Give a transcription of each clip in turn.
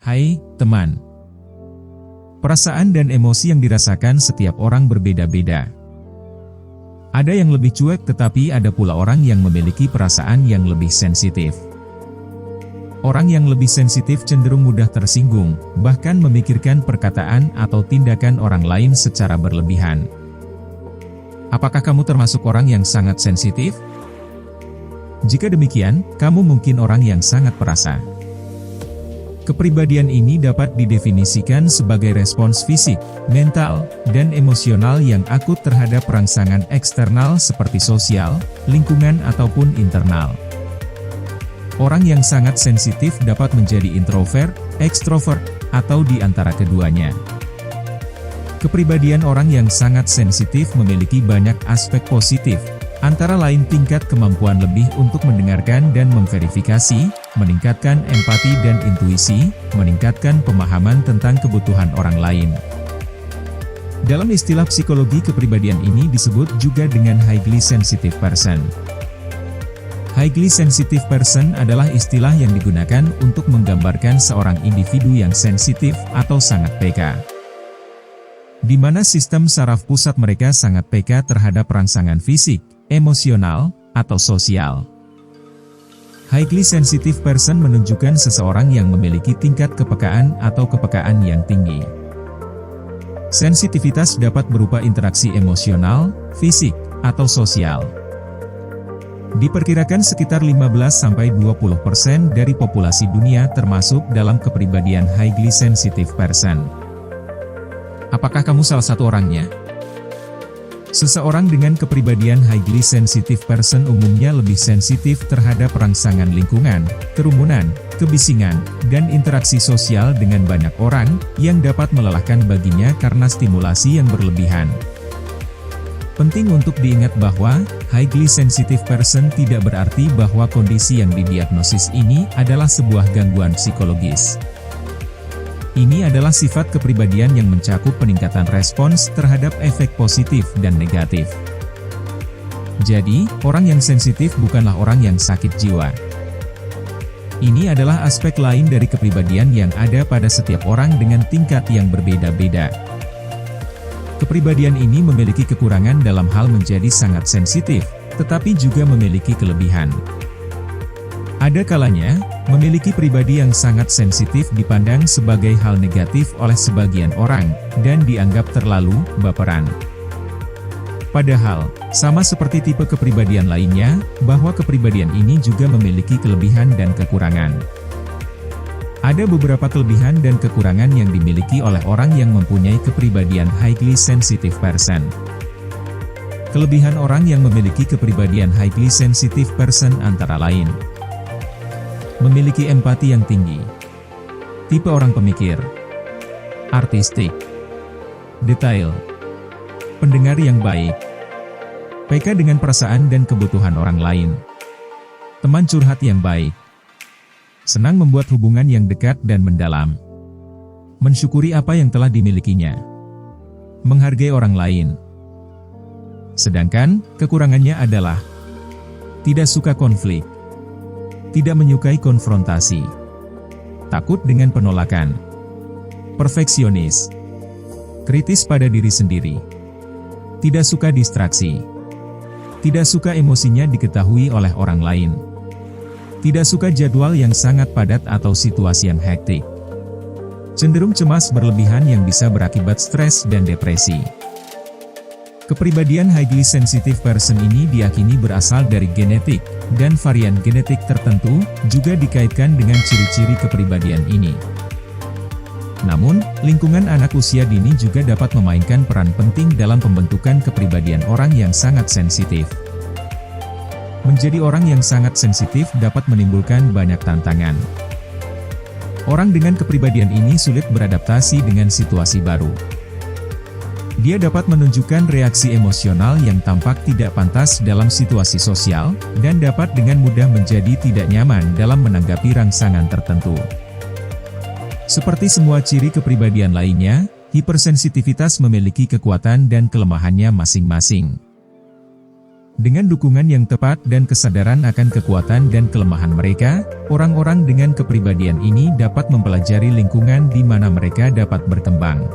Hai, teman. Perasaan dan emosi yang dirasakan setiap orang berbeda-beda. Ada yang lebih cuek, tetapi ada pula orang yang memiliki perasaan yang lebih sensitif. Orang yang lebih sensitif cenderung mudah tersinggung, bahkan memikirkan perkataan atau tindakan orang lain secara berlebihan. Apakah kamu termasuk orang yang sangat sensitif? Jika demikian, kamu mungkin orang yang sangat perasa. Kepribadian ini dapat didefinisikan sebagai respons fisik, mental, dan emosional yang akut terhadap rangsangan eksternal seperti sosial, lingkungan ataupun internal. Orang yang sangat sensitif dapat menjadi introvert, ekstrovert, atau di antara keduanya. Kepribadian orang yang sangat sensitif memiliki banyak aspek positif, antara lain tingkat kemampuan lebih untuk mendengarkan dan memverifikasi, meningkatkan empati dan intuisi, meningkatkan pemahaman tentang kebutuhan orang lain. Dalam istilah psikologi, kepribadian ini disebut juga dengan highly sensitive person. Highly sensitive person adalah istilah yang digunakan untuk menggambarkan seorang individu yang sensitif atau sangat peka, di mana sistem saraf pusat mereka sangat peka terhadap rangsangan fisik, emosional, atau sosial. Highly sensitive person menunjukkan seseorang yang memiliki tingkat kepekaan atau kepekaan yang tinggi. Sensitivitas dapat berupa interaksi emosional, fisik, atau sosial. Diperkirakan sekitar 15-20% dari populasi dunia termasuk dalam kepribadian highly sensitive person. Apakah kamu salah satu orangnya? Seseorang dengan kepribadian highly sensitive person umumnya lebih sensitif terhadap rangsangan lingkungan, kerumunan, kebisingan, dan interaksi sosial dengan banyak orang, yang dapat melelahkan baginya karena stimulasi yang berlebihan. Penting untuk diingat bahwa, highly sensitive person tidak berarti bahwa kondisi yang didiagnosis ini adalah sebuah gangguan psikologis. Ini adalah sifat kepribadian yang mencakup peningkatan respons terhadap efek positif dan negatif. Jadi, orang yang sensitif bukanlah orang yang sakit jiwa. Ini adalah aspek lain dari kepribadian yang ada pada setiap orang dengan tingkat yang berbeda-beda. Kepribadian ini memiliki kekurangan dalam hal menjadi sangat sensitif, tetapi juga memiliki kelebihan. Ada kalanya, memiliki pribadi yang sangat sensitif dipandang sebagai hal negatif oleh sebagian orang, dan dianggap terlalu baperan. Padahal, sama seperti tipe kepribadian lainnya, bahwa kepribadian ini juga memiliki kelebihan dan kekurangan. Ada beberapa kelebihan dan kekurangan yang dimiliki oleh orang yang mempunyai kepribadian highly sensitive person. Kelebihan orang yang memiliki kepribadian highly sensitive person antara lain: memiliki empati yang tinggi, tipe orang pemikir, artistik, detail, pendengar yang baik, peka dengan perasaan dan kebutuhan orang lain, teman curhat yang baik, senang membuat hubungan yang dekat dan mendalam, mensyukuri apa yang telah dimilikinya, menghargai orang lain. Sedangkan, kekurangannya adalah tidak suka konflik, tidak menyukai konfrontasi, takut dengan penolakan, perfeksionis, kritis pada diri sendiri, tidak suka distraksi, tidak suka emosinya diketahui oleh orang lain, tidak suka jadwal yang sangat padat atau situasi yang hektik, cenderung cemas berlebihan yang bisa berakibat stres dan depresi. Kepribadian highly sensitive person ini diyakini berasal dari genetik, dan varian genetik tertentu juga dikaitkan dengan ciri-ciri kepribadian ini. Namun, lingkungan anak usia dini juga dapat memainkan peran penting dalam pembentukan kepribadian orang yang sangat sensitif. Menjadi orang yang sangat sensitif dapat menimbulkan banyak tantangan. Orang dengan kepribadian ini sulit beradaptasi dengan situasi baru. Dia dapat menunjukkan reaksi emosional yang tampak tidak pantas dalam situasi sosial, dan dapat dengan mudah menjadi tidak nyaman dalam menanggapi rangsangan tertentu. Seperti semua ciri kepribadian lainnya, hipersensitivitas memiliki kekuatan dan kelemahannya masing-masing. Dengan dukungan yang tepat dan kesadaran akan kekuatan dan kelemahan mereka, orang-orang dengan kepribadian ini dapat mempelajari lingkungan di mana mereka dapat berkembang.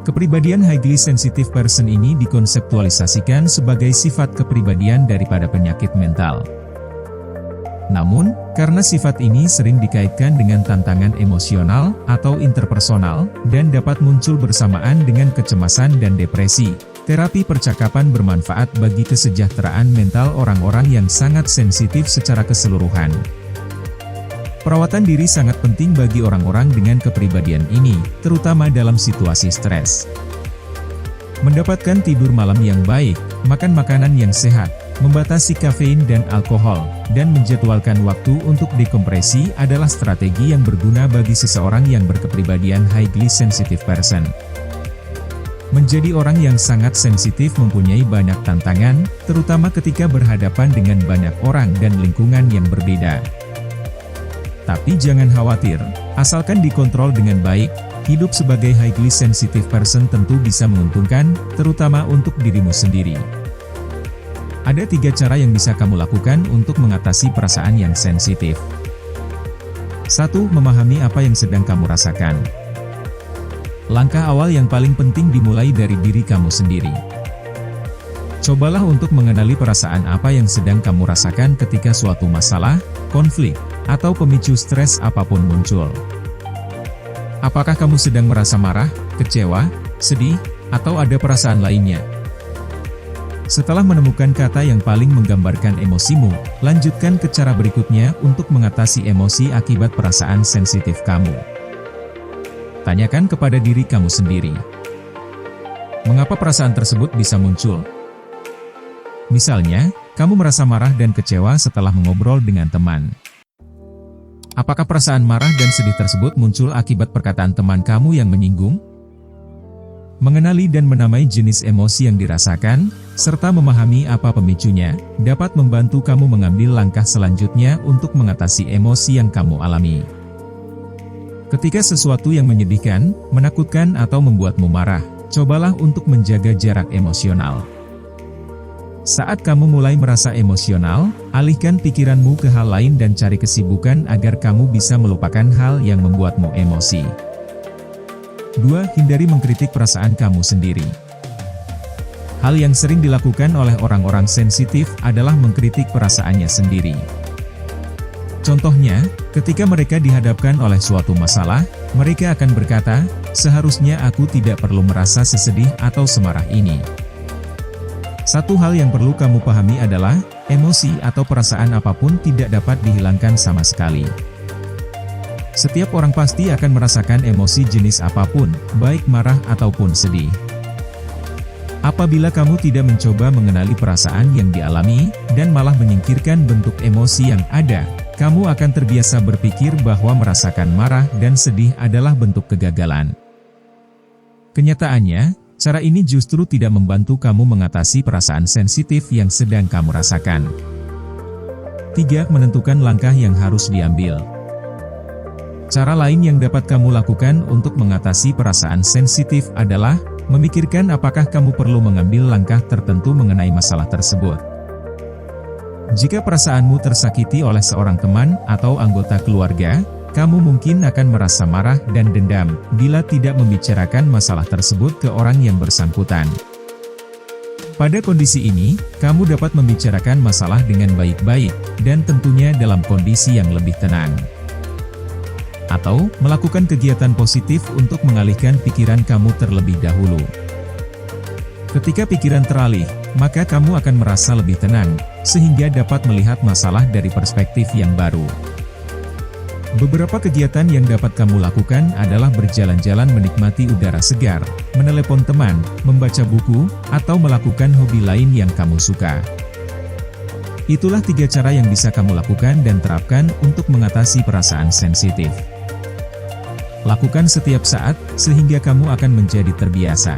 Kepribadian highly sensitive person ini dikonseptualisasikan sebagai sifat kepribadian daripada penyakit mental. Namun, karena sifat ini sering dikaitkan dengan tantangan emosional atau interpersonal, dan dapat muncul bersamaan dengan kecemasan dan depresi, terapi percakapan bermanfaat bagi kesejahteraan mental orang-orang yang sangat sensitif secara keseluruhan. Perawatan diri sangat penting bagi orang-orang dengan kepribadian ini, terutama dalam situasi stres. Mendapatkan tidur malam yang baik, makan makanan yang sehat, membatasi kafein dan alkohol, dan menjadwalkan waktu untuk dekompresi adalah strategi yang berguna bagi seseorang yang berkepribadian highly sensitive person. Menjadi orang yang sangat sensitif mempunyai banyak tantangan, terutama ketika berhadapan dengan banyak orang dan lingkungan yang berbeda. Tapi jangan khawatir, asalkan dikontrol dengan baik, hidup sebagai highly sensitive person tentu bisa menguntungkan, terutama untuk dirimu sendiri. Ada 3 cara yang bisa kamu lakukan untuk mengatasi perasaan yang sensitif. 1. Memahami apa yang sedang kamu rasakan. Langkah awal yang paling penting dimulai dari diri kamu sendiri. Cobalah untuk mengenali perasaan apa yang sedang kamu rasakan ketika suatu masalah, konflik, atau pemicu stres apapun muncul. Apakah kamu sedang merasa marah, kecewa, sedih, atau ada perasaan lainnya? Setelah menemukan kata yang paling menggambarkan emosimu, lanjutkan ke cara berikutnya untuk mengatasi emosi akibat perasaan sensitif kamu. Tanyakan kepada diri kamu sendiri. Mengapa perasaan tersebut bisa muncul? Misalnya, kamu merasa marah dan kecewa setelah mengobrol dengan teman. Apakah perasaan marah dan sedih tersebut muncul akibat perkataan teman kamu yang menyinggung? Mengenali dan menamai jenis emosi yang dirasakan, serta memahami apa pemicunya, dapat membantu kamu mengambil langkah selanjutnya untuk mengatasi emosi yang kamu alami. Ketika sesuatu yang menyedihkan, menakutkan atau membuatmu marah, cobalah untuk menjaga jarak emosional. Saat kamu mulai merasa emosional, alihkan pikiranmu ke hal lain dan cari kesibukan agar kamu bisa melupakan hal yang membuatmu emosi. 2. Hindari mengkritik perasaan kamu sendiri. Hal yang sering dilakukan oleh orang-orang sensitif adalah mengkritik perasaannya sendiri. Contohnya, ketika mereka dihadapkan oleh suatu masalah, mereka akan berkata, "Seharusnya aku tidak perlu merasa sesedih atau semarah ini." Satu hal yang perlu kamu pahami adalah, emosi atau perasaan apapun tidak dapat dihilangkan sama sekali. Setiap orang pasti akan merasakan emosi jenis apapun, baik marah ataupun sedih. Apabila kamu tidak mencoba mengenali perasaan yang dialami, dan malah menyingkirkan bentuk emosi yang ada, kamu akan terbiasa berpikir bahwa merasakan marah dan sedih adalah bentuk kegagalan. Kenyataannya, cara ini justru tidak membantu kamu mengatasi perasaan sensitif yang sedang kamu rasakan. 3. Menentukan langkah yang harus diambil. Cara lain yang dapat kamu lakukan untuk mengatasi perasaan sensitif adalah memikirkan apakah kamu perlu mengambil langkah tertentu mengenai masalah tersebut. Jika perasaanmu tersakiti oleh seorang teman atau anggota keluarga, kamu mungkin akan merasa marah dan dendam bila tidak membicarakan masalah tersebut ke orang yang bersangkutan. Pada kondisi ini, kamu dapat membicarakan masalah dengan baik-baik, dan tentunya dalam kondisi yang lebih tenang. Atau, melakukan kegiatan positif untuk mengalihkan pikiran kamu terlebih dahulu. Ketika pikiran teralih, maka kamu akan merasa lebih tenang, sehingga dapat melihat masalah dari perspektif yang baru. Beberapa kegiatan yang dapat kamu lakukan adalah berjalan-jalan menikmati udara segar, menelepon teman, membaca buku, atau melakukan hobi lain yang kamu suka. Itulah 3 cara yang bisa kamu lakukan dan terapkan untuk mengatasi perasaan sensitif. Lakukan setiap saat, sehingga kamu akan menjadi terbiasa.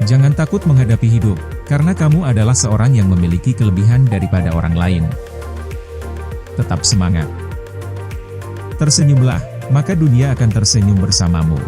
Jangan takut menghadapi hidup, karena kamu adalah seorang yang memiliki kelebihan daripada orang lain. Tetap semangat. Tersenyumlah, maka dunia akan tersenyum bersamamu.